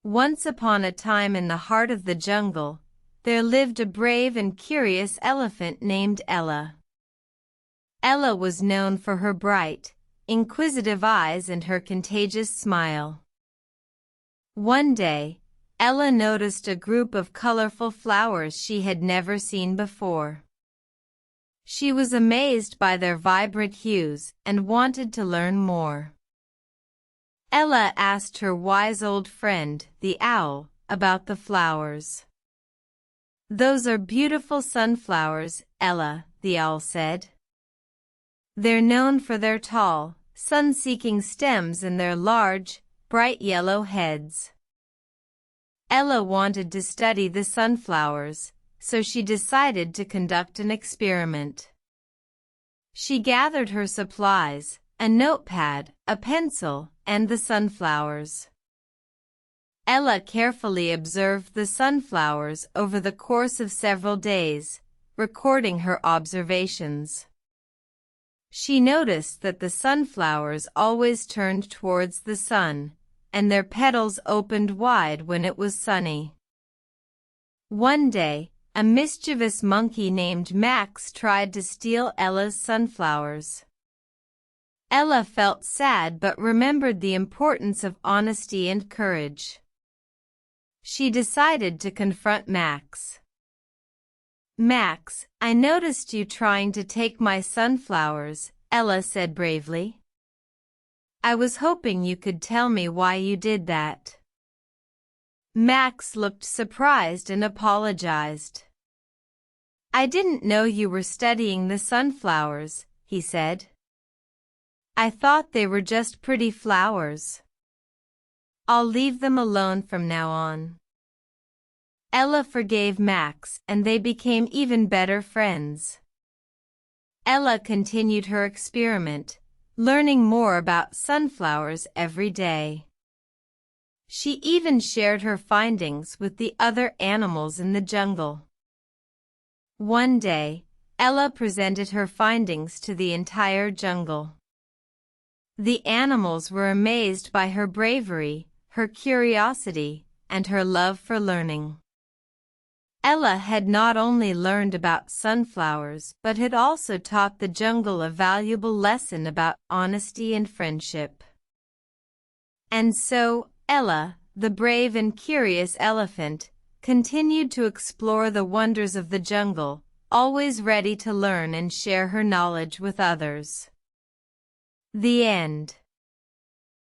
Once upon a time in the heart of the jungle, there lived a brave and curious elephant named Ella. Ella was known for her bright, inquisitive eyes and her contagious smile. One day, Ella noticed a group of colorful flowers she had never seen before. She was amazed by their vibrant hues and wanted to learn more. Ella asked her wise old friend, the owl, about the flowers. "Those are beautiful sunflowers, Ella," the owl said. "They're known for their tall, sun-seeking stems and their large, bright yellow heads." Ella wanted to study the sunflowers, so she decided to conduct an experiment. She gathered her supplies, a notepad, a pencil, and the sunflowers. Ella carefully observed the sunflowers over the course of several days, recording her observations. She noticed that the sunflowers always turned towards the sun, and their petals opened wide when it was sunny. One day, a mischievous monkey named Max tried to steal Ella's sunflowers. Ella felt sad but remembered the importance of honesty and courage. She decided to confront Max. "Max, I noticed you trying to take my sunflowers," Ella said bravely. "I was hoping you could tell me why you did that." Max looked surprised and apologized. "I didn't know you were studying the sunflowers," he said. "I thought they were just pretty flowers. I'll leave them alone from now on." Ella forgave Max and they became even better friends. Ella continued her experiment, learning more about sunflowers every day. She even shared her findings with the other animals in the jungle. One day, Ella presented her findings to the entire jungle. The animals were amazed by her bravery, her curiosity, and her love for learning. Ella had not only learned about sunflowers but had also taught the jungle a valuable lesson about honesty and friendship. And so, Ella, the brave and curious elephant, continued to explore the wonders of the jungle, always ready to learn and share her knowledge with others. The end.